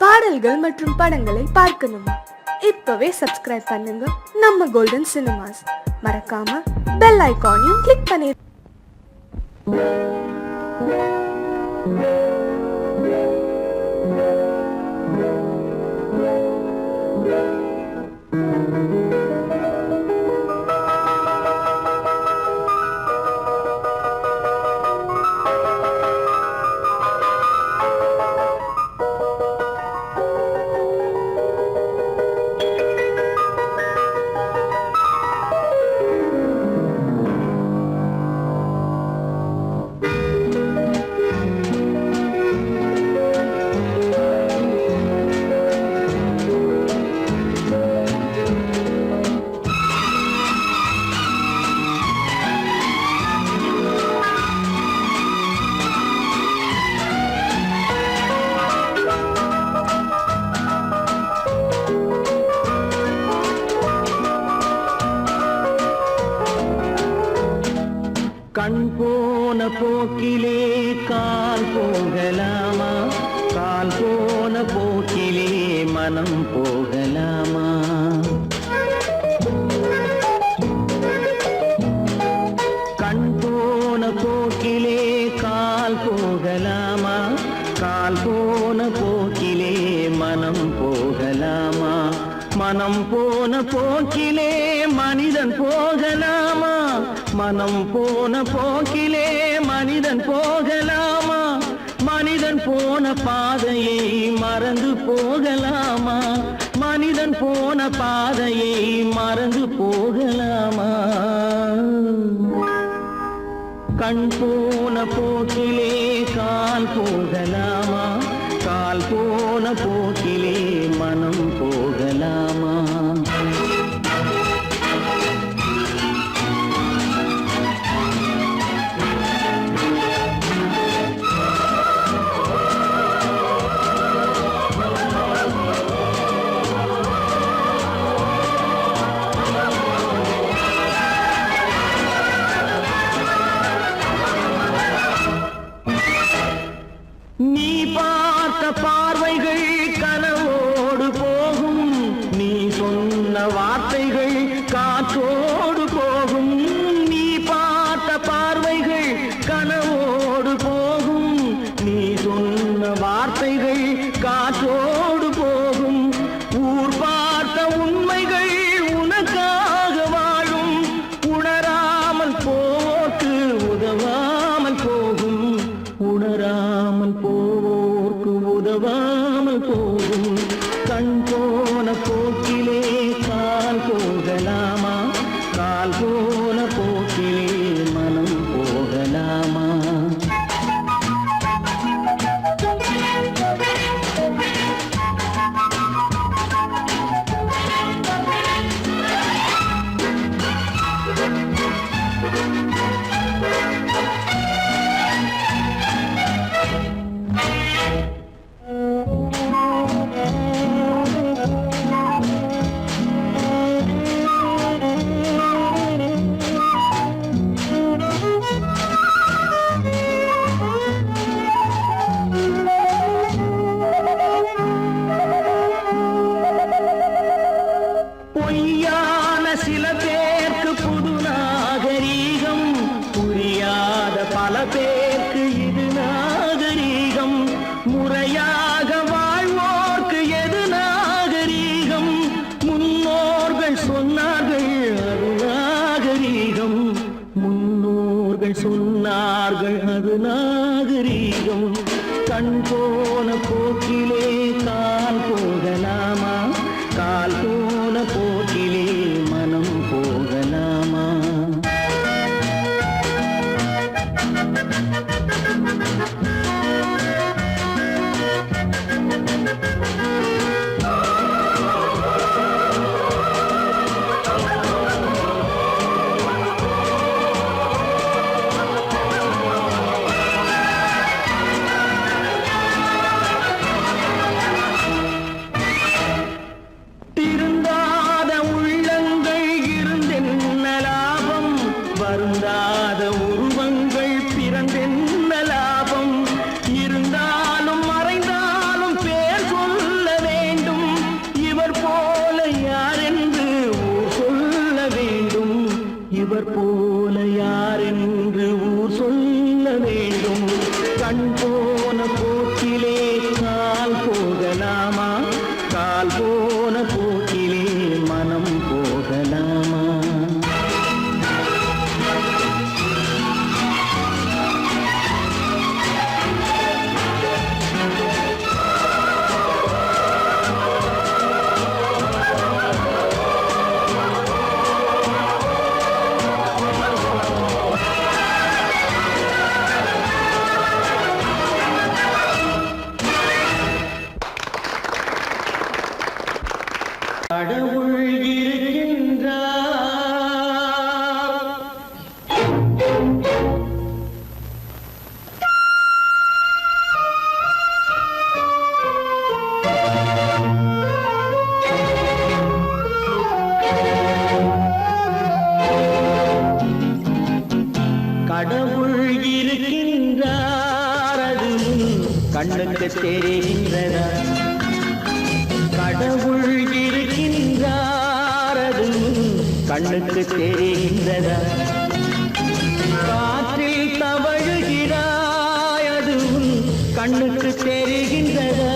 பாடல்கள் மற்றும் படங்களை பார்க்கணுமா? இப்பவே சப்ஸ்கிரைப் பண்ணுங்க நம்ம கோல்டன் சினிமாஸ். மறக்காம பெல் ஐகானையும் கிளிக் பண்ணி கண் போன போக்கிலே கால் போகலாமா? கால் போன போக்கிலே மனம் போகலாமா? கண் போன போக்கிலே கால் போகலாமா? கால் போன போக்கிலே மனம் போகலாமா? மனம் போன போக்கிலே மனிதன் போகலாமா? மனம் போன போக்கிலே மனிதன் போகலாமா? மனிதன் போன பாதையை மறந்து போகலாமா? மனிதன் போன பாதையை மறந்து போகலாமா? கண் போன போக்கிலே கால் போகலாமா? கால் போன போக்கிலே மனம் போகலாமா? நீ பார்த்த பார்வைகள் கனவோடு போகும், நீ சொன்ன வார்த்தைகள் காற்றோடு போகும். நீ பார்த்த பார்வைகள் கனவோடு போகும், நீ சொன்ன வார்த்தைகள் காற்றோடு போகும். ஊர் பார்த்த உண்மைகள் உனக்காக வாழும், உணராமல் போக்கு உதவாமல் போகும். உணராமல் போவோர்க்கு உதவாமல் போகும். கண் போன போக்கிலே கால் போகலாமா? கால் போன போக்கிலே மனம் போகலாமா? பொய்யான சில பேருக்கு புது நாகரீகம், புரியாத பல பேருக்கு இது நாகரீகம். முறையாக வாழ்வோர்க்கு எது நாகரீகம்? முன்னோர்கள் சொன்னார்கள் அது நாகரீகம். முன்னோர்கள் சொன்னார்கள் அது நாகரீகம். கண் போன போக்கிலே கால் போகலாமா? கால் போன போக்கிலே மனம் போகலாமா? திரு கடவுள் இருக்கின்றார். கடவுள் இருக்கின்றார், அது கண்ணுக்கு தெரிகின்றதா? கடவுள் இருக்கின்றார், அது கண்ணுக்கு தெரிகின்றதா? காற்றில் தவழுகிறாய், அது கண்ணுக்கு தெரிகின்றதா?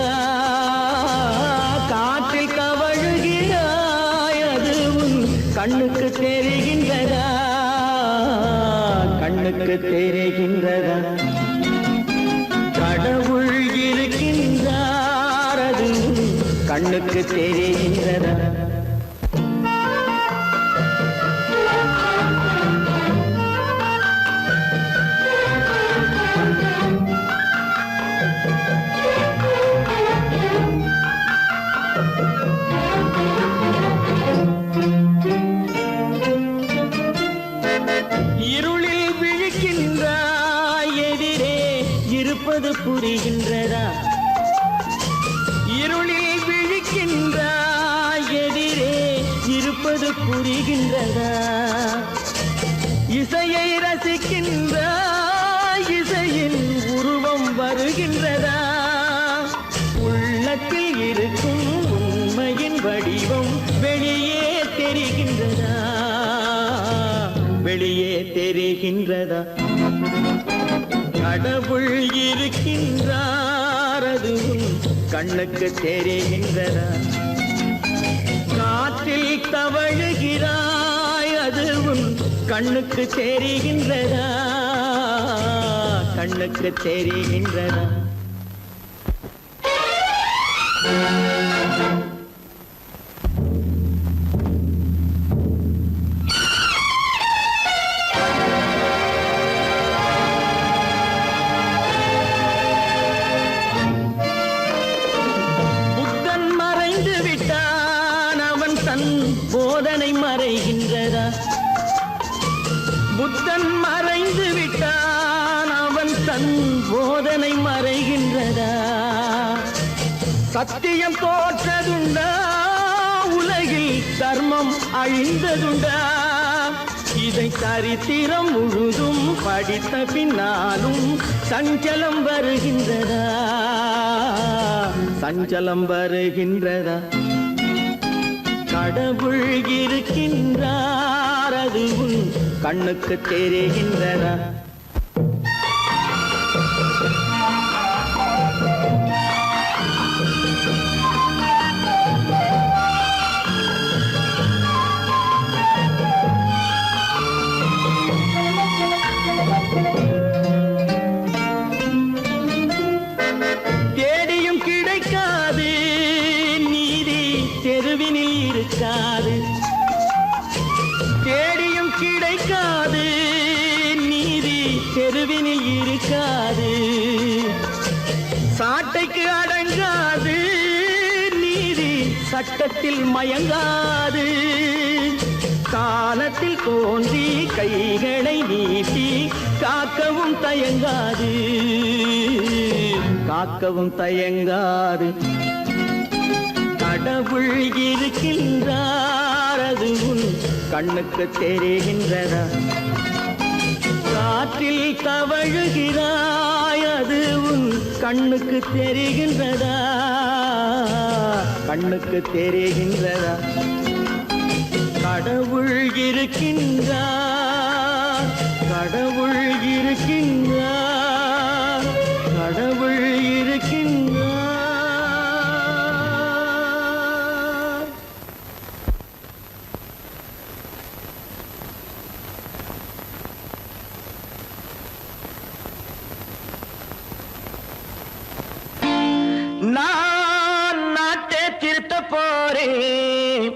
காற்றில் தவழுகிறாய், அது கண்ணுக்கு தெரிகின்றதா? கண்ணுக்கு தெரிகின்றதா? கடவுள் இருக்கின்றார், அது கண்ணுக்கு தெரிகின்றதா? இருளில் விழிக்கின்றாய், எதிரே இருப்பது புரிகின்றதா? இருளில் விழிக்கின்றாய், எதிரே இருப்பது புரிகின்றதா? இசையை ரசிக்கின்றாய், இசையின் உருவம் வருகின்றதா? உள்ளத்தில் இருக்கும் உண்மையின் வடிவம் வெளியே தெரிகின்றதா? வெளியே தெரிகின்றதா? கடவுள் இருக்கின்றார், அது கண்ணுக்கு தெரிகின்றதா? காற்றில் தவழுகிறாய், அது கண்ணுக்கு தெரிகின்றதா? கண்ணுக்கு தெரிகின்றதா? போதனை மறைகின்றதா? புத்தன் மறைந்து விட்டான், அவன் தன் போதனை மறைகின்றதா? சத்தியம் தோற்றதுண்டா? உலகில் தர்மம் அழிந்ததுண்டா? இதை சரித்திரம் முழுதும் படித்த பின்னாலும் சஞ்சலம் வருகின்றதா? சஞ்சலம் வருகின்றதா? கடவுள் இருக்கின்றார், அது கண்ணுக்கு தெரிகின்றதா? தேடியும் கிடைக்காது நீதி, தெருவினில் இருக்காது. தேடியும் கிடைக்காது நீதி, தெருவினில் இருக்காது. சாட்டைக்கு அடங்காது நீதி, சட்டத்தில் மயங்காது. காலத்தில் தோன்றி கைகளை நீட்டி காக்கவும் தயங்காது. காக்கவும் தயங்காது. கடவுள் இருக்கின்றார், அது கண்ணுக்கு தெரிகின்றதா? காற்றில் தவழுகிறாய், அது கண்ணுக்கு தெரிகின்றதா? கண்ணுக்கு தெரிகின்றதா? கடவுள் இருக்கின்றார், கடவுள் இருக்கின்றார், கடவுள் இருக்கின்றார். நான் நாட்டை திருத்த போறேன்,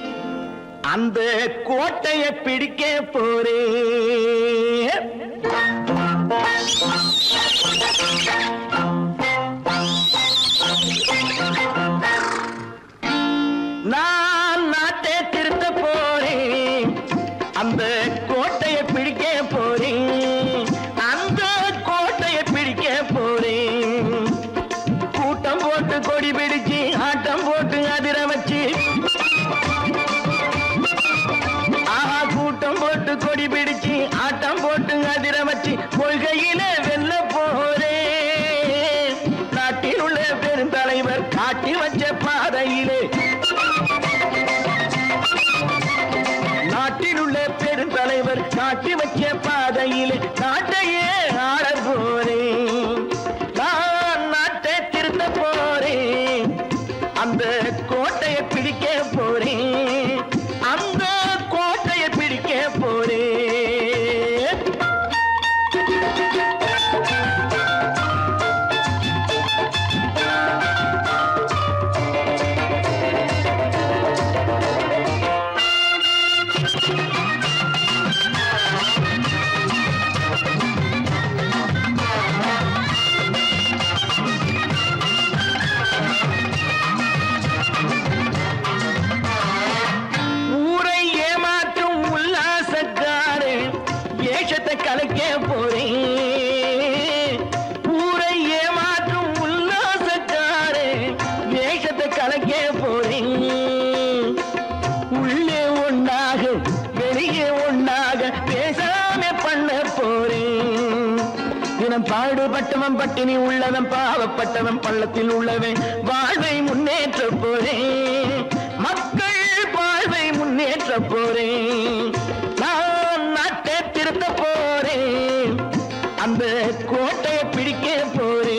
அந்த கோட்டையை பிடிக்க போறேன். நான் காட்டி வச்ச பாதையிலே நாட்டில் உள்ள பெருந்தலைவர் காட்டி வச்ச பாதையிலே நாட்டையே ஆள போறேன். நான் நாட்டை திருத்த போறேன். அந்த கோட்டையை பிடிக்க போறேன். அந்த கோட்டையை பிடிக்க போறேன். கலைக்க போறேன். ஊரை ஏமாற்றும் உல்லாசக்காரே வேஷத்தை கலைக்க போறேன். உள்ளே ஒன்றாக வெளியே ஒன்றாக பேசாம பண்ண போறேன். தினம் பாடுபட்டவன் பட்டினி உள்ளவன் பாவப்பட்டவன் பள்ளத்தில் உள்ளவன் வாழ்வை முன்னேற்ற போறேன். மக்கள் வாழ்வை முன்னேற்ற போறேன். நான் நாட்டை திருத்த போறேன். அந்த கோட்டையை பிடிக்க போறேன்.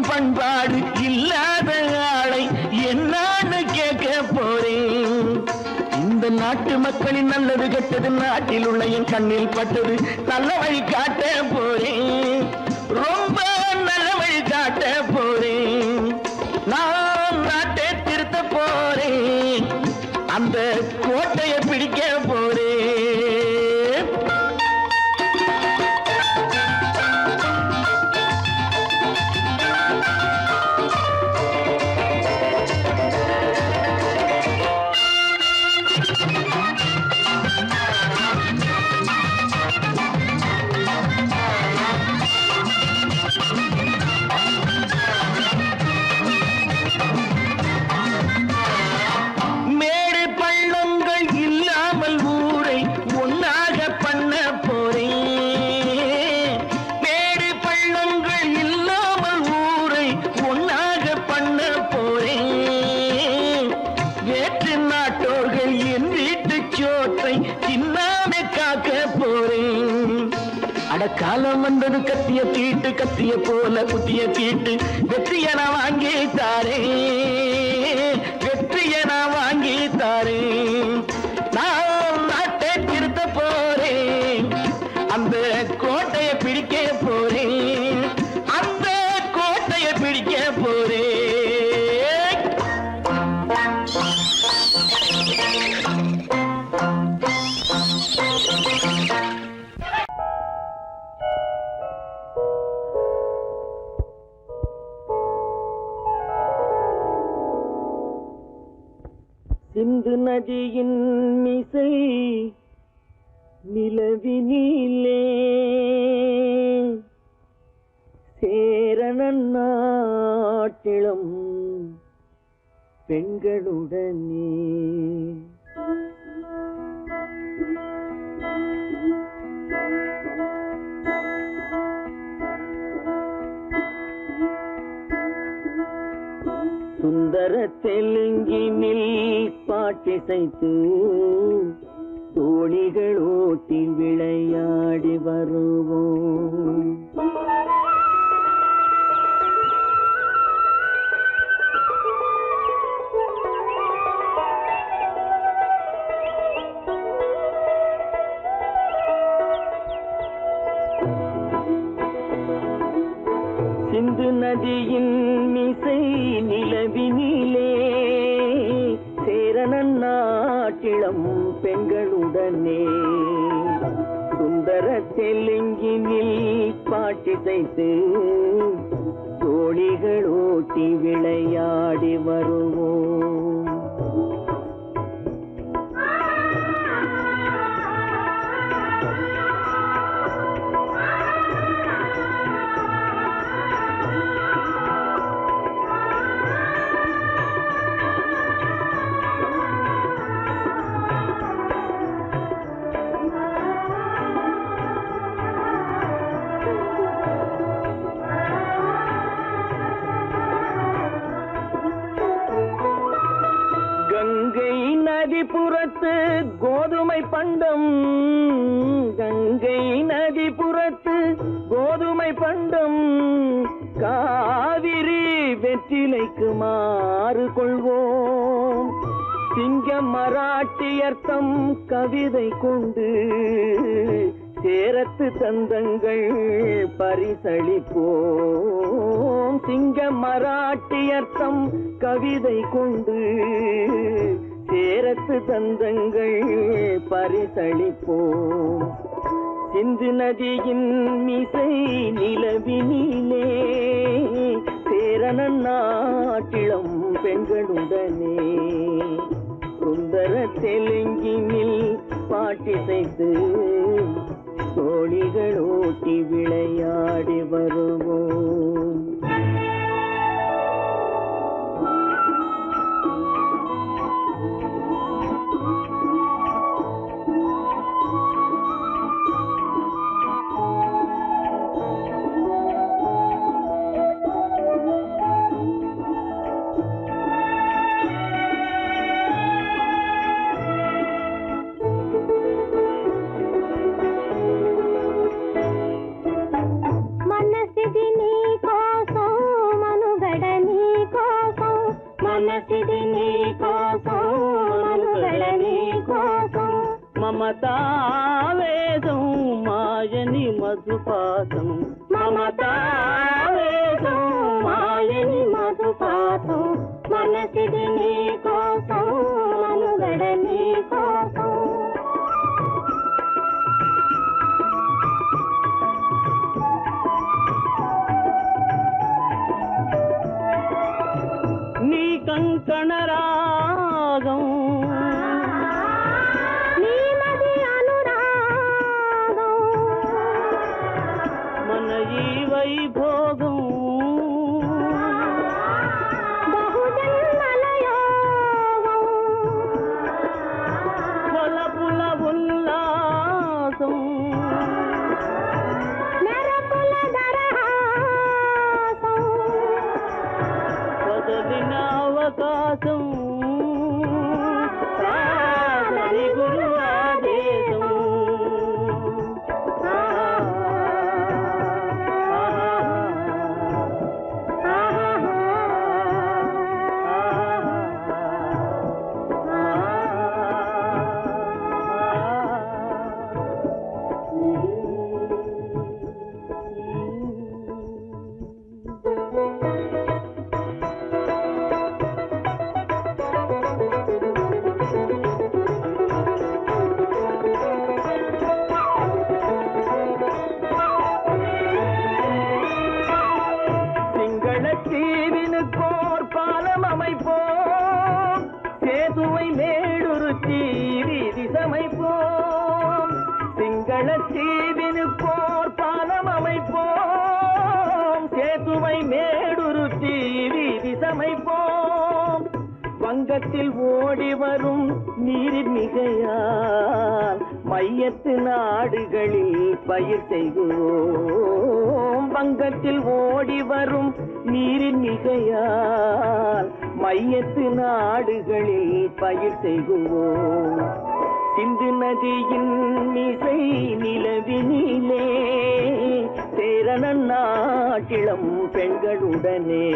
பண்பாடு இல்லாத ஆளை என்னான்னு கேட்க போறேன். இந்த நாட்டு மக்களின் நல்லது கெட்டது நாட்டில் உள்ள என் கண்ணில் பட்டது நல்ல வழி காட்ட போறேன். ரொம்ப நல்ல வழி காட்ட போறேன். நான் நாட்டை திருத்த போறேன். அந்த கோட்டையை பிடிக்க போறேன். காலம் வந்தது கத்திய தீட்டு கத்திய போல குத்திய தீட்டு வெற்றிய நான் வாங்கி தாரே. வெற்றிய நான் வாங்கி தாரே. நான் நாட்டை திருத்த போறேன். அந்த கோட்டையை பிடிக்க போறேன். அந்த கோட்டையை பிடிக்க போறேன். சிந்து நதியின் மிசை நிலவினிலே சேரணன் நாட்டிலும் பெண்களுடனே சுந்தர தெலுங்கினில் பாட்டிசைத்து தோணிகள் ஓட்டி விளையாடி வருவோம். சிந்து நதியின் மிசை நிலவினிலே சேரணன் நாட்டிளம் பெண்களுடனே சுந்தர தெலுங்கினில் பாட்டிசைத்து தோழிகள் ஓட்டி விளையாடி வருவோம். நதிபுறத்து கோதுமை பண்டம், கங்கை நதிபுறத்து கோதுமை பண்டம், காவிரி வெற்றிலைக்கு மாறு கொள்வோம். சிங்கம் மராட்டியர்த்தம் கவிதை கொண்டு சேரத்து தந்தங்கள் பரிசளிப்போம். சிங்கம் மராட்டியர்த்தம் கவிதை கொண்டு சேரத்து தந்தங்கள் பரிசளிப்போம். சிந்து நதியின் மிசை நிலவினிலே சேரணன் நாட்டிளம் பெண்களுடனே சுந்தர தெலுங்கினில் பாட்டிசைத்து தோழிகள் ஓட்டி விளையாடி வருவோம். మమతావేదం మాయని మధుపాతం, మమతావేదం మాయని మధుపాతం, మనసిది నీ కోసం మనుగడ నీ కోసం. నీ కంకణ రాగం వైభోగం బహుజన్మలయోగం వలపుల ఉల్లాసం మెరపుల దరహాసం వదలిన అవకాశం సాగని గురు ఆదేశం. தீவினுக்கோர் பாலம் அமைப்போம், சேதுவை மேடுருத்தி வீதி சமைப்போம். சிங்கள தீவினுக்கோர் பாலம் அமைப்போம், சேதுவை மேடுருத்தி வீதி சமைப்போம். வங்கத்தில் ஓடி வரும் நீரின் மிகையால் மையத்து நாடுகளில் பயிர் செய்கிறோம். வங்கத்தில் ஓடி வரும் நீரின் மிகையால் மையத்து நாடுகளில் பயிர் செய்கிறோம். சிந்து நதியின் மிசை நிலவினிலே சேரணன் நாட்டிளம் பெண்களுடனே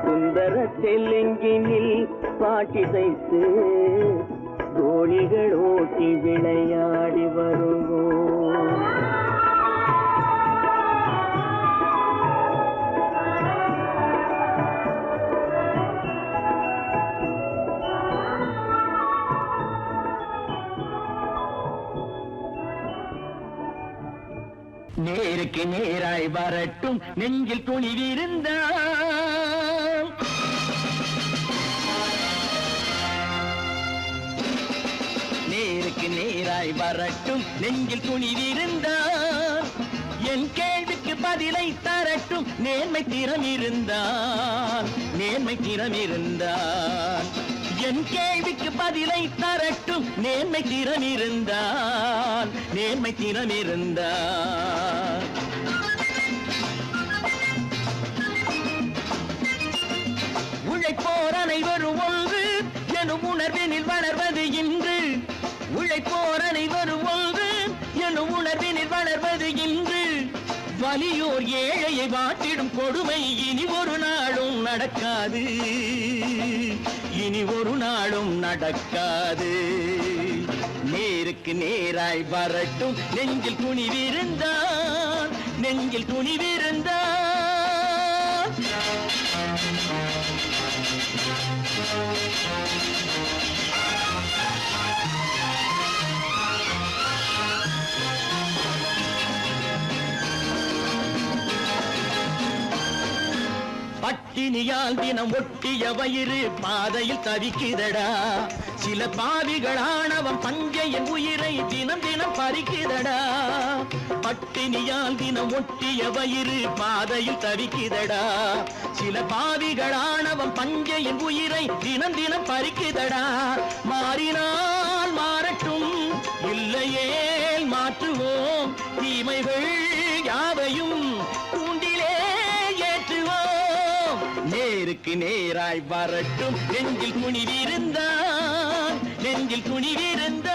சுந்தர தெலுங்கினில் பாட்டிசைத்து தோழிகள் ஓட்டி விளையாடி வருவோம். நேருக்கு நேராய் வரட்டும் நெஞ்சில் துணிவிருந்தான். நேருக்கு நேராய் வரட்டும் நெஞ்சில் துணிவிருந்தான். என் கேள்விக்கு பதிலை தரட்டும் நேர்மை திறம் இருந்தான். நேர்மை திறம் இருந்தான். என் கேள்விக்கு பதிலை தரட்டும் நேர்மை திறம் இருந்தான். நேர்மை திறம் இருந்தான். உழைப்போர் அனைவரும் ஒன்று எனும் உணர்வினில் வளர்வது இன்று. உழைப்போர் அனைவரும் ஒன்று எனும் உணர்வினில் வளர்வது இன்று. வலியோர் ஏழையை வாட்டிடும் கொடுமை இனி ஒரு நாளும் நடக்காது. இனி ஒரு நாளும் நடக்காது. நேருக்கு நேராய் வரட்டும் நெஞ்சில் துணிவிருந்தான். நெஞ்சில் துணிவிருந்தான். பட்டினியால் தினம் ஒட்டிய வயிறு பாதையில் தவிக்குதடா. சில பாவிகளானவன் பஞ்சையின் உயிரை தினம் தினம் பறிக்குதடா. பட்டினியால் தினம் ஒட்டிய வயிறு பாதையில் தவிக்குதடா. சில பாவிகளானவன் பஞ்சையின் உயிரை தினம் தினம் பறிக்குதடா. மாறினால் மாறட்டும் இல்லையே மாற்றுவோம். தீமைகள் யாவையும் தூண்டிலே ஏற்றுவோம். நேருக்கு நேராய் வரட்டும் நெஞ்சில் துணிவிருந்தான். நெஞ்சில் துணிவிருந்தான்.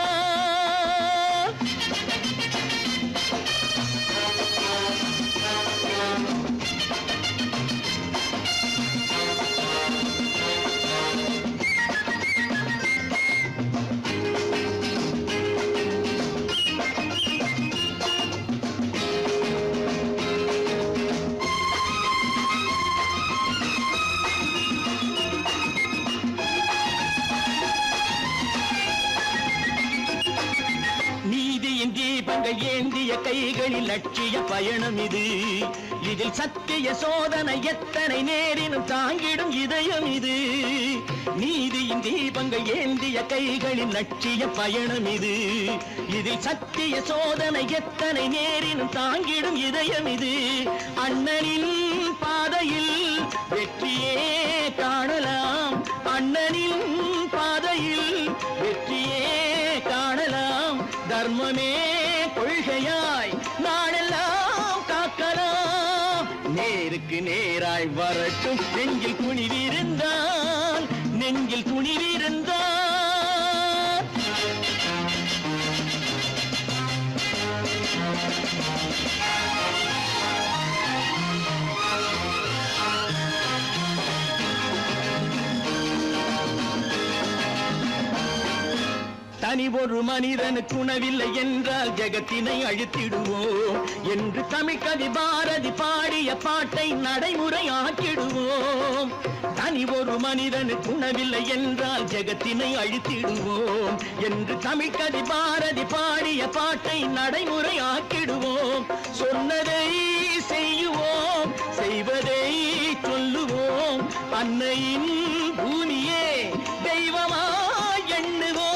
தீபங்கள் ஏந்திய கைகளில் லட்சிய பயணம் இது. இதில் சத்திய சோதனை எத்தனை நேரினும் தாங்கிடும் இதயம் இது. நீதியின் தீபங்கள் ஏந்திய கைகளில் லட்சிய பயணம் இது. இதில் சத்திய சோதனை எத்தனை நேரினும் தாங்கிடும் இதயம் இது. அண்ணனின் பாதையில் வெற்றியே காணலாம். அண்ணனின் பாதையில் வெற்றியே காணலாம். தர்மமே கொள்கையாய் நாடெல்லாம் காக்கலாம். நேருக்கு நேராய் வரட்டும் நெஞ்சில் துணிவிருந்தான். நெஞ்சில் துணிவிருந்தான். தனி ஒரு மனிதனுக்கு உணவில்லை என்றால் ஜெகத்தினை அழித்திடுவோம் என்று தமிழ் கவி பாரதி பாடிய பாட்டை நடைமுறையாக்கிடுவோம். தனி ஒரு மனிதனுக்கு உணவில்லை என்றால் ஜெகத்தினை அழித்திடுவோம் என்று தமிழ் கவி பாரதி பாடிய பாட்டை நடைமுறையாக்கிடுவோம். சொன்னதை செய்யுவோம், செய்வதை சொல்லுவோம். அன்னையின் பூமியே தெய்வமா எண்ணுவோம்.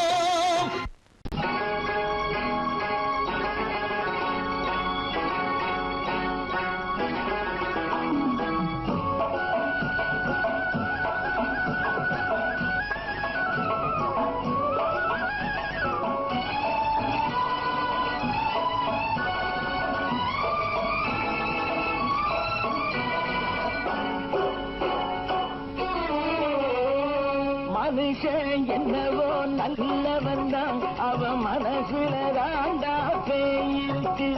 மனுஷன் என்னவோ நல்லவன் தான், அவன் மனசுல தாண்டா பேயிருக்கு.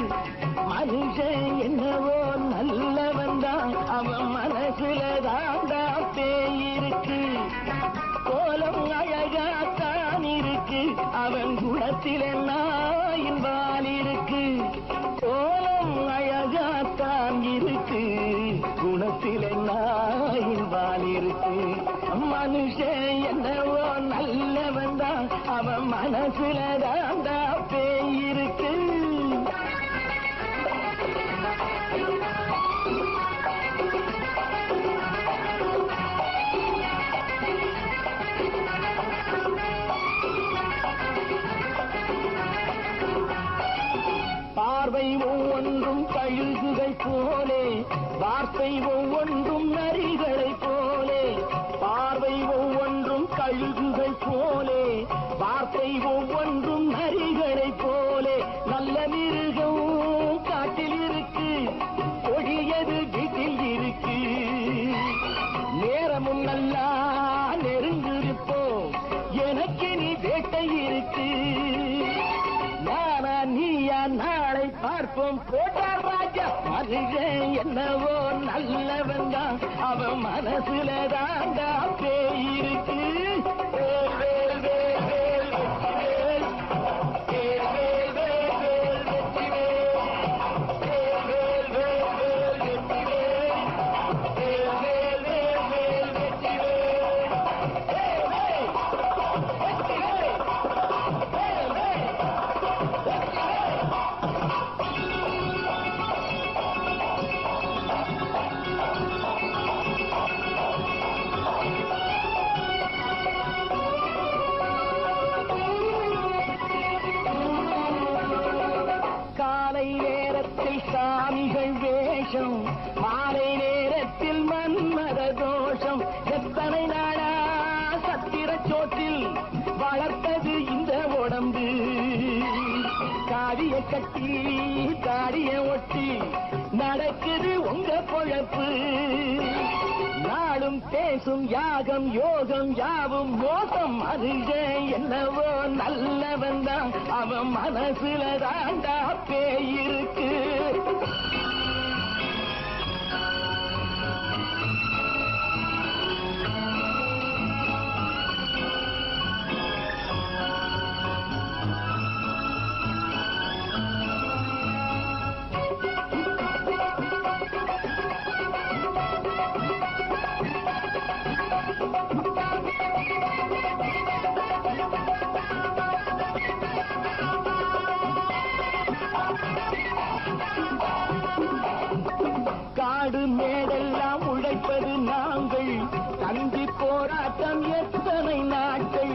மனுஷன் என்னவோ நல்லவன் தான், அவன் மனசுல தாண்டா பேயிருக்கு. கோலம் அழகாத்தான் இருக்கு, அவன் குணத்தில நாயின் வால் இருக்கு. கோலம் அழகாத்தான் இருக்கு, குணத்தில நாயின் வால் இருக்கு. மனுஷன் என்னவோ நல்லவன் தான், அவன் மனசுல தாண்டா பேயிருக்கு. பார்வை ஒவ்வொன்றும் கழுகுகள் போலே, வார்த்தை ஒவ்வொன்றும் நரிகளை போலே. பார்வை ஒவ்வொன்றும் கழுகுகள் போலே, வார்த்தை ஒவ்வொன்றும் நரிகளை போலே. நல்ல மிருகம் காட்டில் இருக்கு, கொடியது வீட்டில் இருக்கு. நேரமும் நல்லா நெருங்கிருப்போம், எனக்கு நீ வேட்டை இருக்கு. நானா நீயா நாளை பார்ப்போம், போட்டார் ராஜா. மனுஷன் என்னவோ நல்லவன் தான், அவன் மனசுல தாண்டா பேய் இருக்கு. வேல் வேல் வேல் வேல் வெற்றிவேல், வேல் வேல் வேல் வேல் வெற்றிவேல், வேல் வேல் வேல் வேல் வெற்றிவேல், வேல் வேல் வேல் வேல் வெற்றிவேல், வேல் வேல் வெற்றிவேல், வேல் வேல் வெற்றிவேல். காலை நேரத்தில் சாமிகள் வேஷம், மாலை நேரத்தில் மன்மத தோஷம். எத்தனை நாளா சத்திர சோற்றில் வளர்த்தது இந்த உடம்பு. காவிய கட்டி தாடிய ஒட்டி நடக்குது உங்க பொழப்பு. நாளும் பேசும் யாகம் யோகம் யாவும் மோசம். மனுஷன் என்னவோ நல்லவன் தான், அவன் மனசுல தாண்டா பேய் இருக்கு. காடு மேடெல்லாம் உழைப்பது நாங்கள், தந்தி போராட்டம் எத்தனை நாட்கள்.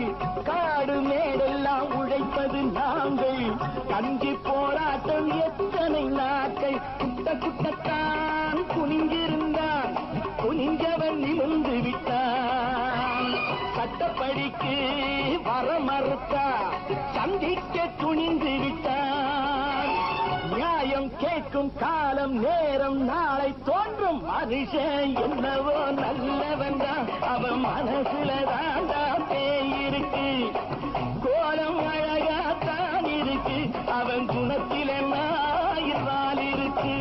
காடு மேடெல்லாம் உழைப்பது நாங்கள், தந்தி போராட்டம் எத்தனை நாட்கள். குட்ட குட்டத்தான் குனிஞ்சிருந்தான், குனிஞ்சவன் நிமிர்ந்து விட்டான். சட்டப்படிக்கு வர மறுத்தா, சந்திக்க துணிந்து விட்டான். நியாயம் கேட்கும் காலம் நேரம் நாளை தோன்றும். மனுஷன் என்னவோ நல்லவன் தான், அவன் மனசுல தாண்டா பேய் இருக்கு. கோலம் அழகாத்தான் இருக்கு, அவன் குணத்தில நாயிரால் இருக்கு.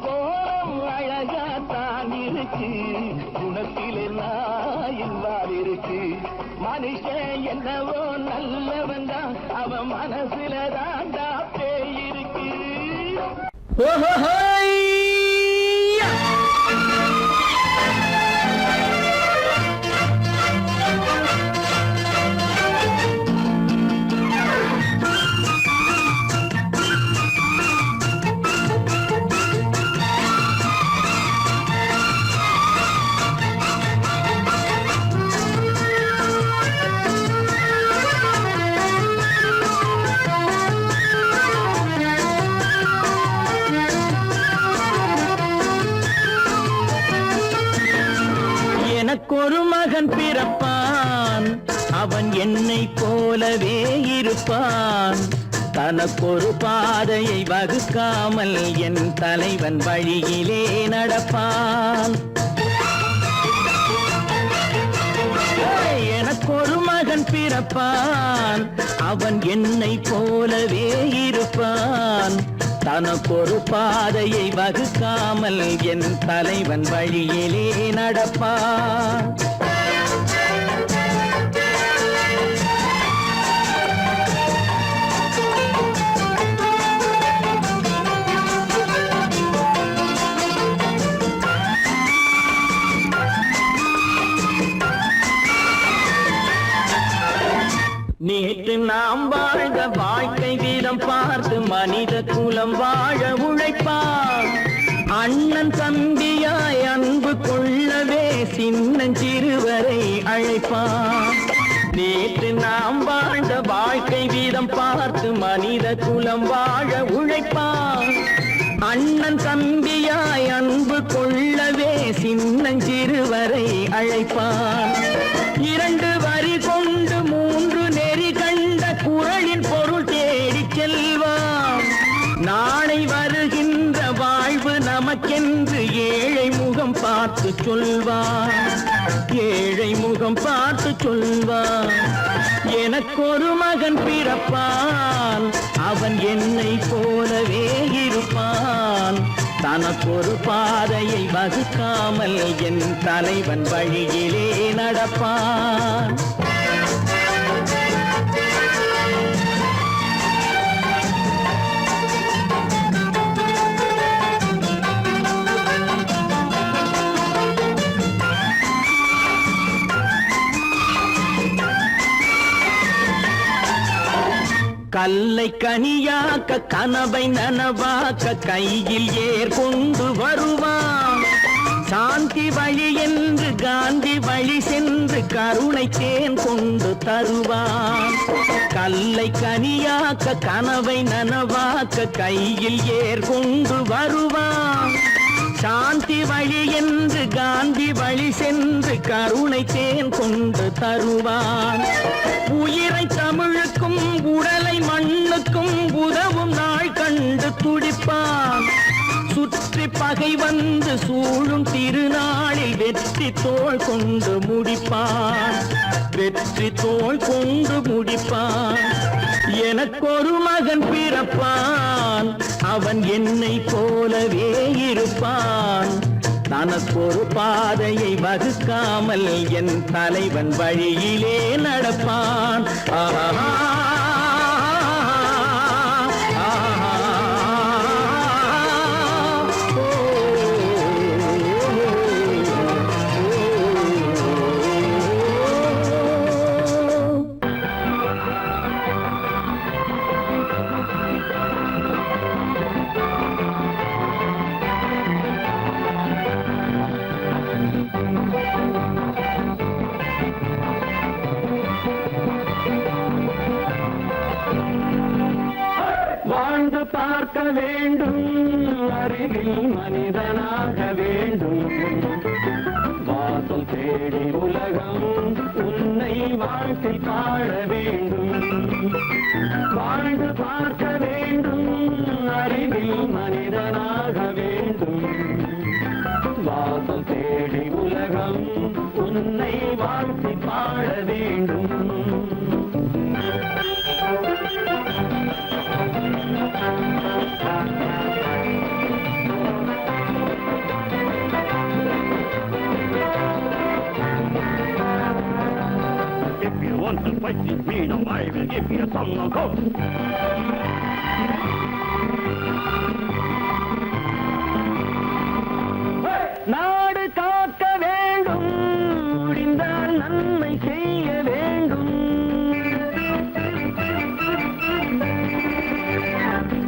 கோலம் அழகாத்தான் இருக்கு, குணத்தில நாயிரால் இருக்கு. மனுஷன் என்னவோ நல்லவன் தான், அவன் மனசுல தாண்டா பேய் இருக்கு. எனக்கொரு மகன் பிறப்பான், அவன் என்னை போலவே இருப்பான். தனக்கொரு பாதையை வகுக்காமல் என் தலைவன் வழியிலே நடப்பான். எனக்கொரு மகன் பிறப்பான், அவன் என்னை போலவே இருப்பான். தனக்கொரு பாதையை வகுக்காமல் என் தலைவன் வழியிலே நடப்பான். நேற்று நாம் வாழ்ந்த வாழ்க்கை வீதம் பார்த்து மனித குலம் வாழ உழைப்பான். அண்ணன் தம்பியாய் அன்பு கொள்ளவே சின்னஞ்சிறுவரை அழைப்பான். நேற்று நாம் வாழ்ந்த வாழ்க்கை வீதம் பார்த்து மனித குலம் வாழ உழைப்பான். அண்ணன் தம்பியாய் அன்பு கொள்ளவே சின்னஞ்சிறுவரை அழைப்பான். 2 வரி கொண்டு 3 நெறி கண்ட குறளின் பொருள் தேடிச் செல்வான். நாளை வருகின்ற வாழ்வு நமக்கென்று ஏழை முகம் பார்த்து சொல்வான். ஏழை முகம் பார்த்து சொல்வான். எனக்கொரு மகன் பிறப்பான், அவன் என்னை போலவே இருப்பான். தனக்கொரு பாதையை வகுக்காமல் என் தலைவன் வழியிலே நடப்பான். கல்லை கனியாக்க கனவை நனவாக்க கையில் ஏற்கொண்டு வருவான். சாந்தி வழி என்று காந்தி வழி சென்று கருணை தேன் கொண்டு தருவான். கல்லை கனியாக்க கனவை நனவாக்க கையில் ஏற்கொண்டு வருவான். சாந்தி வழி என்று காந்தி வழி சென்று கருணை தேன் கொண்டு தருவான். உயிரை தமிழுக்கும் உடலை மண்ணுக்கும் உதவும் நாள் கண்டு துடிப்பான். சுற்றி பகை வந்து சூழும் திருநாளில் வெற்றி தோள் கொண்டு முடிப்பான். வெற்றி தோள் கொண்டு முடிப்பான். எனக்கொரு மகன் பிறப்பான், அவன் என்னை போலவே இருப்பான். தனக்கொரு பாதையை வகுக்காமல் என் தலைவன் வழியிலே நடப்பான். ஆஹா வாழ்ந்து பார்க்க வேண்டும், அறிவில் மனிதனாக வேண்டும். வாசல் தேடி உலகம் உன்னை வாழ்த்தி பாட வேண்டும். வாழ்ந்து பார்க்க வேண்டும், அறிவில் மனிதனாக வேண்டும். வாசல் தேடி உலகம் உன்னை வாழ்த்தி பாட வேண்டும். If you want to fight with me, now I will give you some coat. நாடு காக்க வேண்டும், முடிந்தால் நன்மை செய்ய வேண்டும்.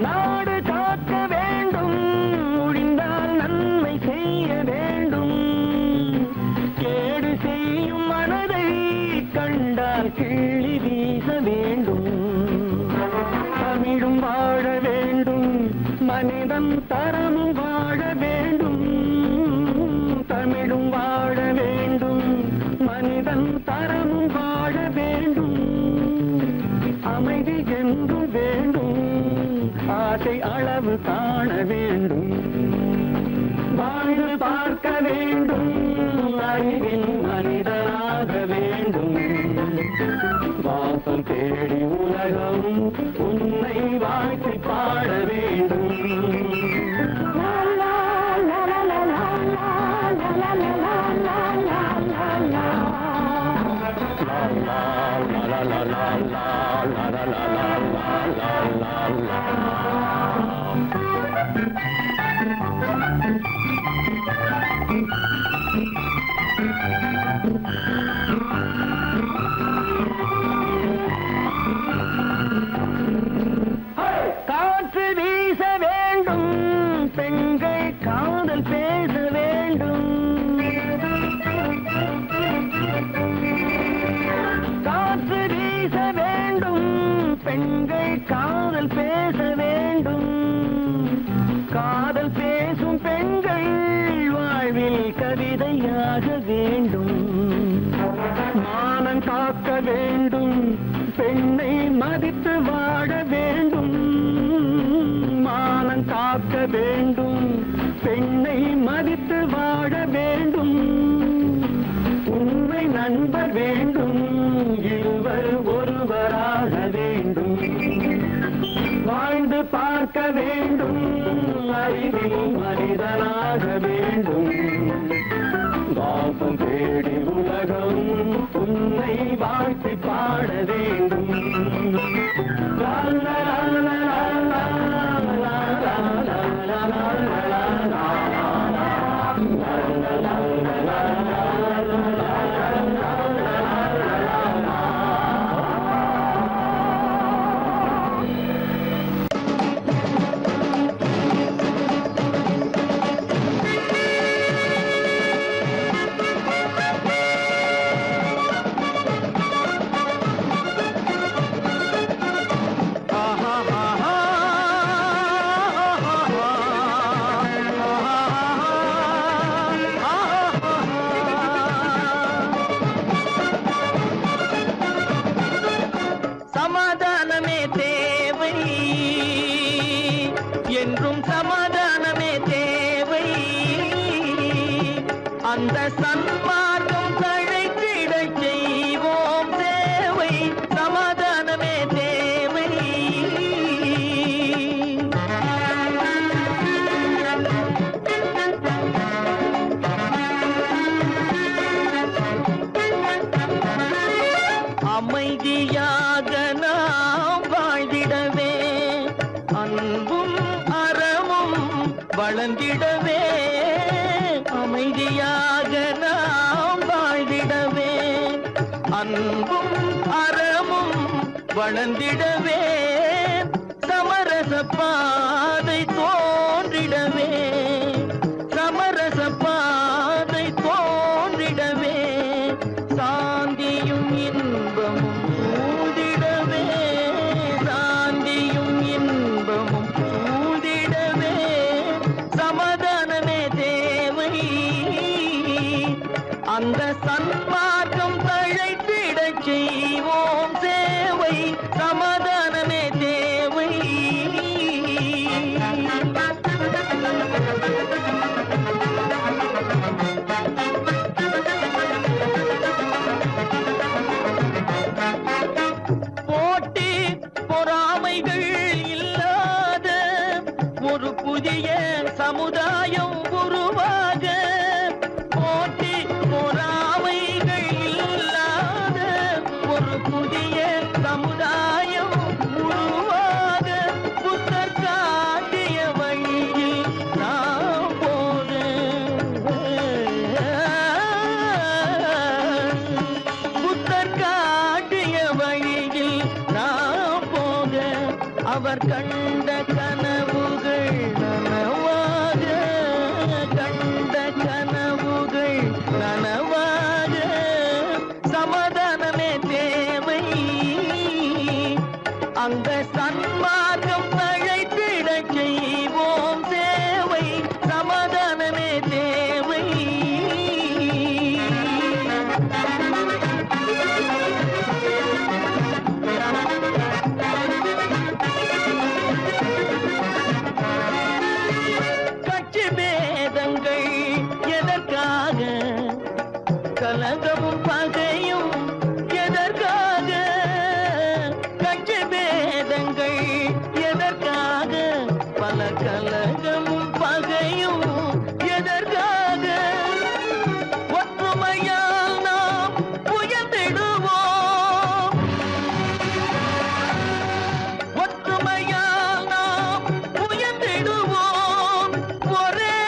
நாடு காக்க வேண்டும், முடிந்தால் நன்மை செய்ய வேண்டும். கேடு செய்யும் மனதை கண்டால் கிள்ளி வீச வேண்டும். தமிழும் வாழ வேண்டும், மனிதன் தரமும் வாழ வேண்டும். தமிழும் வாழ வேண்டும், மனிதன் தரமும் வாழ வேண்டும். அமைதி என்றும் வேண்டும், ஆசை அளவு காண வேண்டும். வாழ்ந்து பார்க்க வேண்டும், அறிவின் மனிதனாக வேண்டும். வாசல் தேடி உலகம் உன்னை வாழ்த்தி பாட வேண்டும். காற்று வீச வேண்டும், பெண்கள் காதல் பேச வேண்டும். காற்று நீதியாக வேண்டும். மானம் காக்க வேண்டும், பெண்ணை மதித்து வாழ வேண்டும். மானம் காக்க வேண்டும், பெண்ணை மதித்து வாழ வேண்டும். உண்மை நண்பர் வேண்டும், இருவர் ஒருவராக வேண்டும். வாழ்ந்து பார்க்க வேண்டும், அறிவில் மனிதனாக வேண்டும். வாசம் தேடி உலகம் உன்னை வாழ்த்தி பாட வேண்டும். லா, லா, லா, லா, லா, லா, லா, லா, லா, லா, லா. சமாதானமே தேவை, என்றும் சமாதானமே தேவை. அந்த சன்மார்க்கம் தழைத்திடச் செய்வோம் சேவை. சமாதானமே தேவை. அமைதியாக நாம் வாழ்ந்திடவே, அன்பும் அறமும் வளர்ந்திடவே. அமைதியாக நாம் வாழ்ந்திடவே, அன்பும் அறமும் வளர்ந்திடவே. சமரச பாதை தோன்றிடவே, சமரச பாதை தோன்றிடவே. சாந்தியும் இன்பமும் சூழ்ந்திடவே, சாந்தியும் இன்பமும் சூழ்ந்திடவே. சமாதானமே தேவை, அந்த சன்மார்க்கம் தழைத்திடச் செய்வோம் சேவை. சமாதானமே தேவை. போட்டி பொறாமைகள் இல்லாத ஒரு புதிய சமுதாயம் உருவாக. போட்டி பொறாமைகள் இல்லாத ஒரு புதிய சமுதாயம் உருவாக. புத்தர் காட்டிய வழியில் நாம் போக, புத்தர் காட்டிய வழியில் நாம் போக. அவர் கண்ட கனவுகள் நனவாக, கண்ட கனவுகள் நனவாக. சமாதானமே தேவை, அந்த சன்மார்க்கம் தழைத்திடச் செய்வோம் சேவை. சமாதானமே தேவை. கட்சி பேதங்கள் எதற்காக, கலகமும் பகையும் எதற்காக. கட்சி பேதங்கள் எதற்காக, பல கலகமும் பகையும் எதற்காக. ஒற்றுமையால் நாம் உயர்ந்திடுவோம், ஒற்றுமையால் நாம் உயர்ந்திடுவோம். ஒரே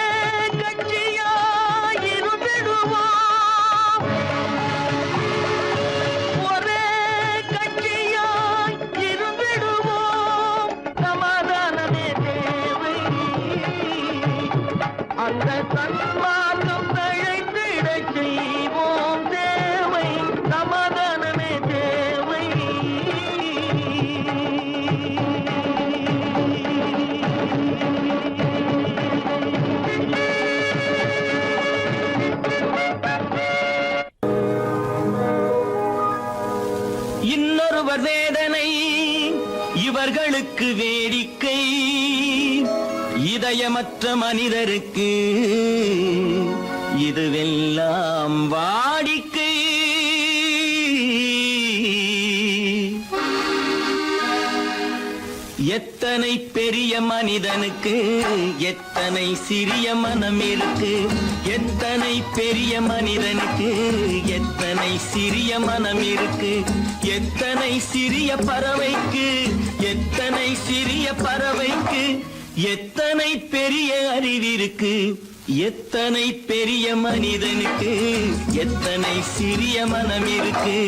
கட்சியாய் இருந்திடுவோம், ஒரே கட்சியாய் இருந்திடுவோம். சமாதானமே தேவை, அந்த சன்மார்க்கம் தழைத்திடச் செய்வோம் தேவை. சமாதானமே தேவை. அவர்களுக்கு வேடிக்கை, இதயமற்ற மனிதருக்கு இதுவெல்லாம் வாடிக்கை. எத்தனை பெரிய மனிதனுக்கு எத்தனை சிறிய மனம் இருக்கு, எத்தனை பெரிய மனிதனுக்கு எத்தனை சிறிய மனம் இருக்கு, எத்தனை சிறிய பறவைக்கு எத்தனை சிறிய பறவைக்கு எத்தனை பெரிய அறிவிருக்கு, எத்தனை பெரிய மனிதனுக்கு எத்தனை சிறிய மனம் இருக்கு.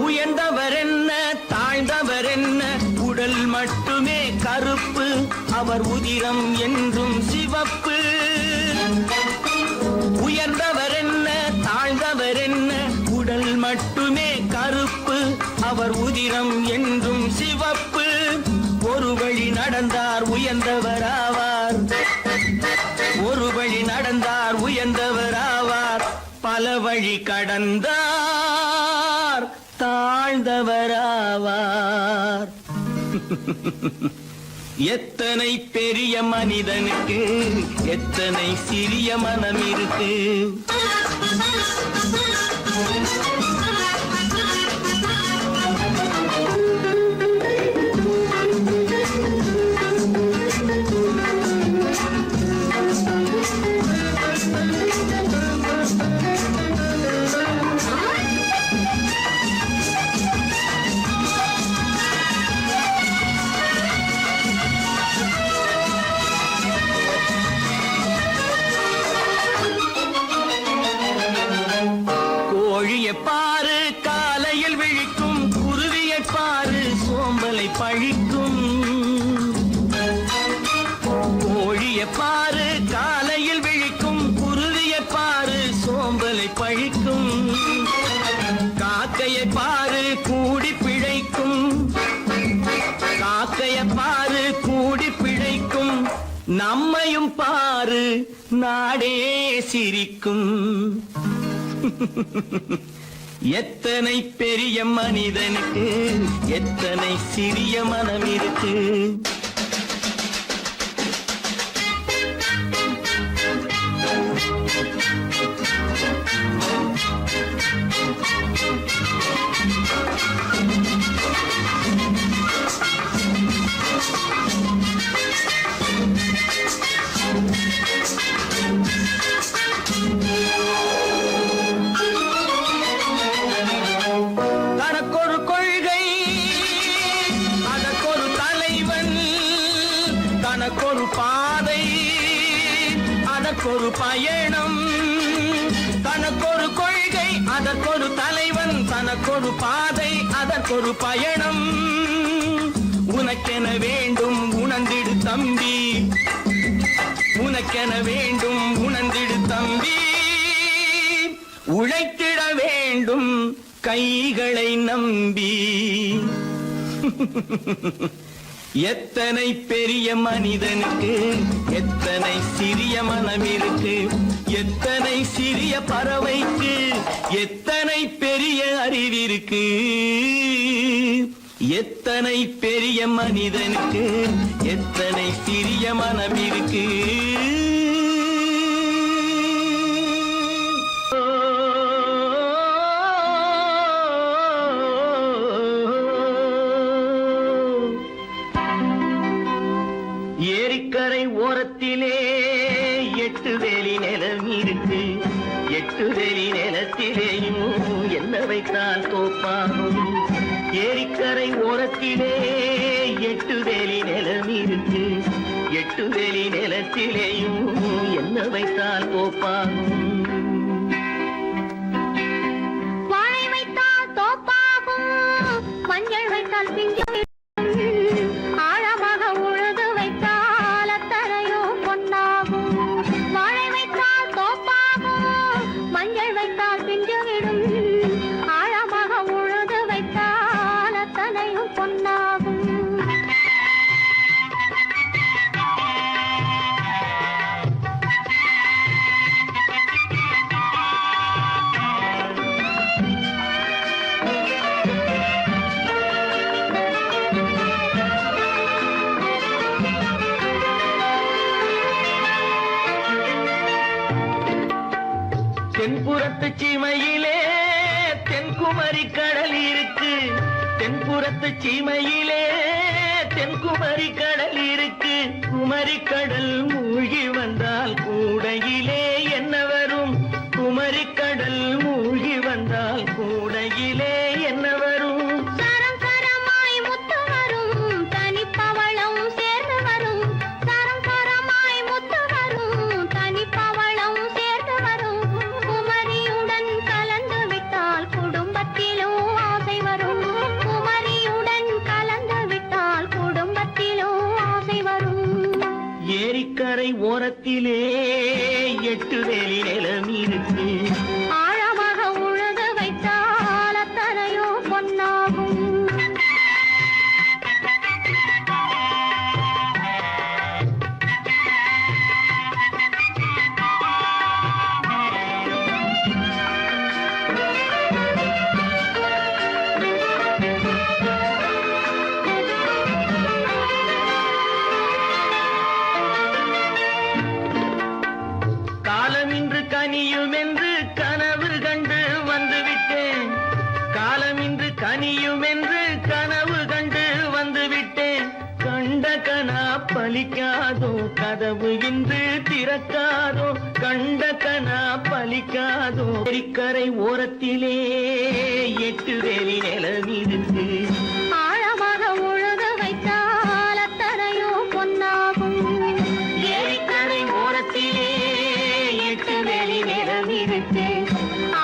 உயர்ந்தவர் என்ன தாழ்ந்தவர் என்ன, உடல் மட்டுமே கருப்பு, அவர் உதிரம் என்றும் சிவப்பு. உயர்ந்தவர் என்ன தாழ்ந்தவர் என்ன, உடல் மட்டுமே கருப்பு, அவர் உதிரம் என்றும் சிவப்பு. ஒரு வழி நடந்தார் உயர்ந்தவர் ஆவார், ஒரு வழி நடந்தார் உயர்ந்தவர் ஆவார், பல வழி கடந்தார் தாழ்ந்தவராவார். எத்தனை பெரிய மனிதனுக்கு எத்தனை சிறிய மனம் இருக்கு. கோழியை பாரு காலையில் விழிக்கும், குருவியை பாரு சோம்பலை பழிக்கும். கோழியை பாரு காலையில் விழிக்கும், குருவியை பாரு சோம்பலை பழிக்கும். காக்கையை பாரு கூடி பிழைக்கும், காக்கையை பாரு கூடி பிழைக்கும். நம்மையும் பாரு நாடே சிரிக்கும். எத்தனை பெரிய மனிதனுக்கு எத்தனை சிறிய மனம் இருக்கு. தனக்கொரு கொள்கை அதற்கொரு தலைவன், தனக்கொரு பாதை அதற்கொரு பயணம். தனக்கொரு கொள்கை அதற்கொரு தலைவன், தனக்கொரு பாதை அதற்கொரு பயணம். உனக்கென வேண்டும் உணர்ந்திடு தம்பி, உனக்கென வேண்டும் உணர்ந்திடு தம்பி. உழைத்திட வேண்டும் கைகளை நம்பி. எத்தனை பெரிய மனிதனுக்கு எத்தனை சிறிய மனம் இருக்கு, எத்தனை சிறிய பறவைக்கு எத்தனை பெரிய அறிவிருக்கு, எத்தனை பெரிய மனிதனுக்கு எத்தனை சிறிய மனம் இருக்கு. ஏரிக்கரை ஓரத்திலே 8 வேலி நிலம் இருக்கு, 8 வேலி நிலத்திலேயும் என்ன வைத்தால் தோப்பாகும். ஏரிக்கரை ஓரத்திலே 8 வேலி நிலம் இருக்கு, 8 வேலி நிலத்திலேயும் என்ன வைத்தால் தோப்பாகும். வாழை வைத்தால் தோப்பாகும், மஞ்சள் வைத்தால் பிஞ்சு, ஆழமாக உழுது வைத்தால் அத்தனையோ பொன்னாகும். வாழை வைத்தால் தோப்பாகும், மஞ்சள் வைத்தால் பிஞ்சு விடும், ஆழ சீமையிலே தென்குமரி கடல் இருக்கு, தென்புறத்து சீமையிலே தென்குமரி கடல் இருக்கு. குமரி கடல் மூழ்கி வந்தால் கூடையிலே என்ன வரும்? குமரி கடல் மூழ்கி வந்தால் கூடையிலே என்ன வரும்? சரம் சரமாய் முத்து வரும், தனிப்பவளம் சேர்ந்து வரும். சரம் சரமாய் முத்து வரும், தனிப்பவளம் சேர்ந்து வரும். குமரியுடன் கலந்து விட்டால் குடும்பத்திலும் ஆசை வரும். குமரியுடன் கலந்து விட்டால் குடும்பத்திலும் ஆசை வரும். ஏரிக்கரை ஓரத்திலே 8 வேலி நிலம் இருக்கு. ஆழமாக உழுது வைத்தால் அத்தனையோ பொன்னாகும். காலமின்று கனியும் என்று கனவு கண்டு வந்துவிட்டேன். காலமின்று கனியும் என்று கனவு கண்டு வந்துவிட்டேன். கண்ட கனா பலிக்காதோ, கதவு இன்று திறக்காதோ. கண்ட கனா பலிக்காதோ. ஏரிக்கரை ஓரத்திலே 8 வேலி நிலம் இருக்கு. ஆழமாக உழுது வைத்தால் அத்தனையோ பொன்னாகும். ஏரிக்கரை ஓரத்திலே 8 வேலி நிலம் இருக்கு.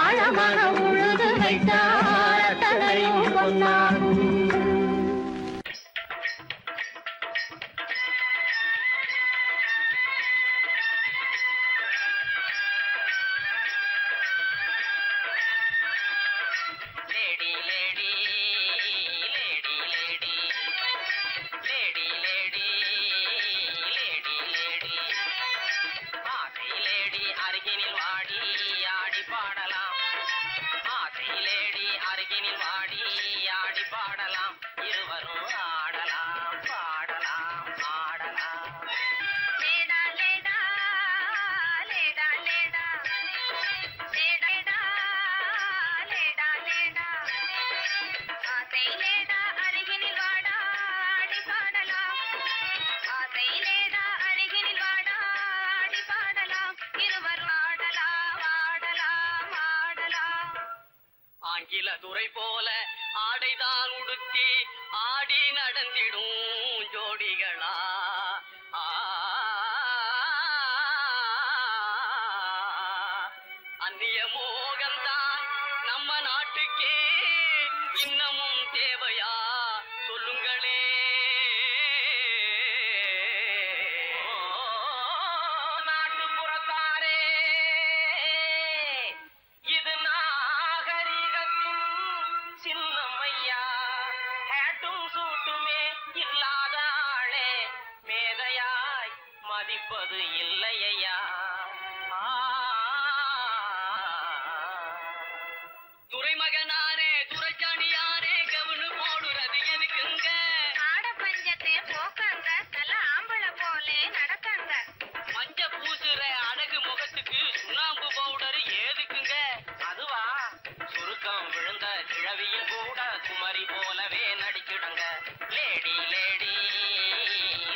ஆழமாக உழுது வைத்தால் அத்தனையோ பொன்னாகும். Lady lady lady lady lady lady lady lady ஆசை லேடி அருகினில் வாடி ஆடி பாடலாம். ஆசை லேடி அருகினில் வாடி ஆடி பாடலாம். இருவரும் ஆடலாம் பாடலாம் ஆடலாம். லேடா லேடா லேடா லேடா லேடா லேடா லேடா ஆசை லேடா அருகினில் வாடா ஆடி பாடலாம். ஆசை லேடா அருகினில் வாடா ஆடி பாடலாம். இருவரும் ஆடலாம் ஆடலாம் ஆடலாம். ஆங்கில துறை போல ஆடைதான் உடுத்தி ஆடி நடந்திடும் ஜோடிகளா. ஆ, அந்நிய மோகம்தான் நம்ம நாட்டுக்கே இன்னமும் தேவையா சொல்லுங்களே. நாட்டுப்புறத்தாரே, இது நாகரிகத்தின் சின்னமையா. ஹேட்டும் சூட்டுமே இல்லாத ஆளே மேதையாய் மதிப்பது இல்லையா. துறைமகனாரே துரைச்சாணியாரே கவுனு போடுறது எதுக்குங்க? ஆட பஞ்சத்தை போக்கங்க, நல்ல ஆம்பளை போலே நடக்கங்க. மஞ்ச பூசுற அழகு முகத்துக்கு சுண்ணாம்பு பவுடர் ஏதுக்குங்க? அதுவா, சுருக்கம் விழுந்த கிழவியும் கூட குமரி போலவே நடிச்சிடுங்க. லேடி லேடி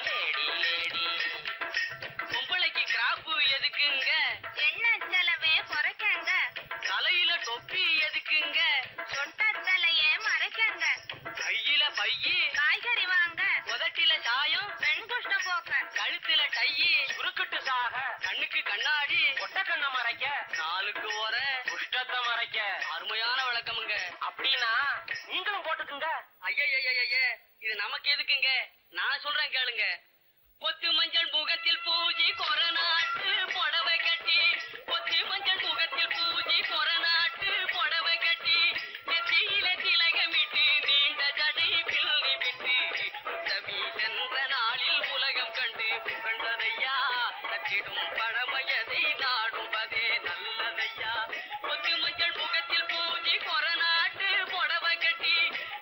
லேடி லேடி பொம்பளைக்கு கிராப்பு எதுக்குங்க? எண்ணெய் செலவே குறைக்கங்க. தலையில தொப்பி எதுக்குங்க? சொட்ட தலையே மறைக்கங்க. கையில பையி, காய்கறி வாங்க, உதட்டில சாயம், பெண் குஷ்டம் போக்க. கழுத்துல டையி, சுருக்கிட்டு சாக, கண்ணுக்கு கண்ணாடி, ஒட்ட கண்ணை மறைக்க, நாளுக்கு ஒர குஷ்டத்தை மறைக்க. அருமையான விளக்கமுங்க. அப்படின்னா நீங்களும் போட்டுக்குங்க. ஐய இது நமக்கு எதுக்குங்க? நான் சொல்றேன் கேளுங்க. பொத்து மஞ்சள் முகத்தில் பூஜை கொரநாட்டு புடவை கட்டி, பொத்து மஞ்சள் முகத்தில் பூஜை கொரநாட்டு புடவை கட்டி, நெத்தியில திலகமிட்டு நீண்ட ஜடை பில்லி விட்டு உத்தமி சென்ற நாளில் உலகம் கண்டு புகழ்ந்ததையா. நச்சிடும் பழமையதை நாடுவதே நல்லதையா. பொத்து மஞ்சள் முகத்தில் பூஜை கொரநாட்டு புடவை கட்டி,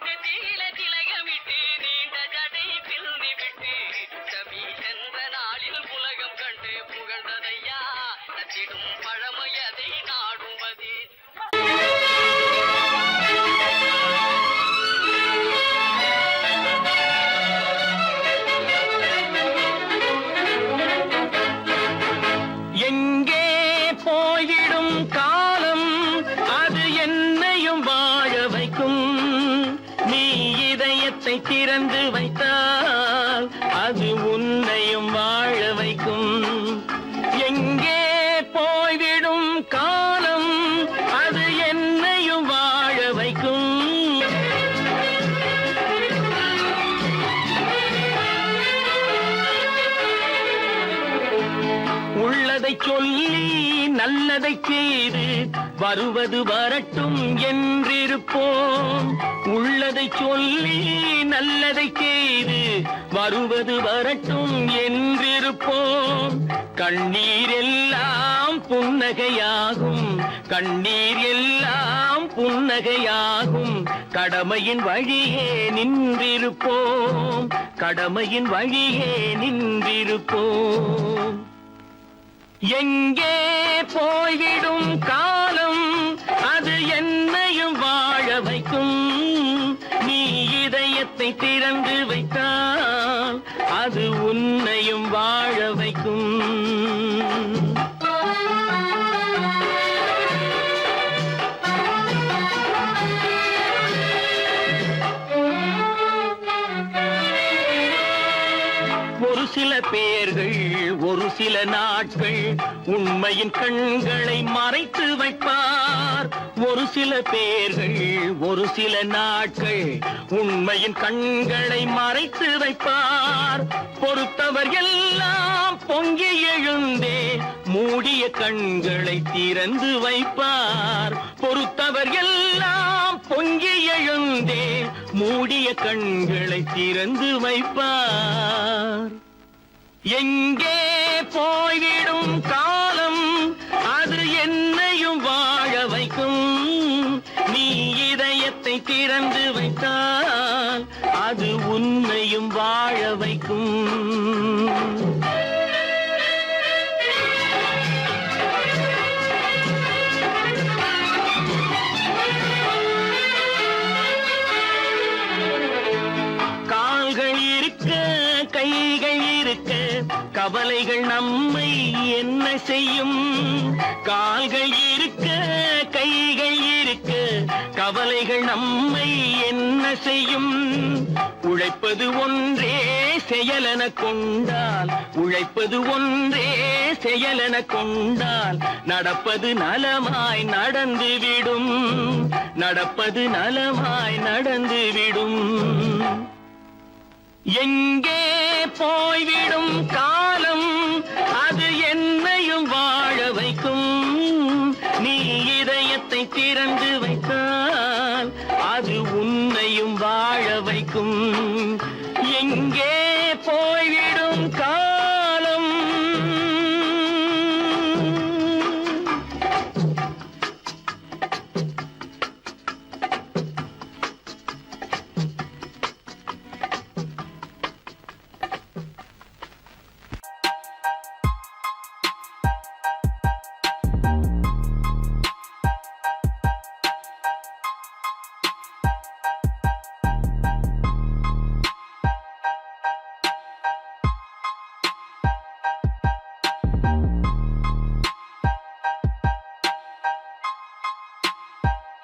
நெத்தியில திலகமிட்டு நீண்ட ஜடை பில்லி விட்டு உத்தமி சென்ற நாளில் உலகம் கண்டு புகழ்ந்ததையா. நச்சிடும் பழமையதை நாடு திறந்து வைத்தால் அது உன்னையும் வாழ வைக்கும். எங்கே போய்விடும் காலம் அது என்னையும் வாழ வைக்கும். உள்ளதை சொல்லி நல்லதை செய்து வருவது வரட்டும் என்றிருப்போம். உள்ளதை சொல்லி நல்லதை செய்து வருவது வரட்டும் என்றிருப்போம். கண்ணீர் எல்லாம் புன்னகையாகும், கண்ணீர் எல்லாம் புன்னகையாகும். கடமையின் வழியே நின்றிருப்போம், கடமையின் வழியே நின்றிருப்போம். எங்கே போய்விடும் காலம் அது என்னையும் வாழ வைக்கும். நீ இதயத்தை திறந்து வைத்தால் அது உன்னையும் வாழ வைக்கும். ஒரு சில பேர்கள் ஒரு சில நாட்கள் உண்மையின் கண்களை மறைத்து வைப்பார். ஒரு சில பேர்கள் ஒரு சில நாட்கள் உண்மையின் கண்களை மறைத்து வைப்பார். பொறுத்தவர் எல்லாம் பொங்கி எழுந்தே மூடிய கண்களை திறந்து வைப்பார். பொறுத்தவர் எல்லாம் பொங்கி எழுந்தே மூடிய கண்களை திறந்து வைப்பார். எங்கே போய்விடும் காலம் அது என்னையும் வாழ வைக்கும். நீ இதயத்தை திறந்து வைத்தால் அது உன்னையும் வாழ வைக்கும். கால்கள் இருக்க கைகள் இருக்க கவலைகள் நம்மை என்ன செய்யும். கால்கள் இருக்க கைகள் இருக்க கவலைகள் நம்மை என்ன செய்யும். உழைப்பது ஒன்றே செயலென கொண்டால், உழைப்பது ஒன்றே செயலென கொண்டால் நடப்பது நலமாய் நடந்துவிடும், நடப்பது நலமாய் நடந்துவிடும். எங்கே போய்விடும் காலம்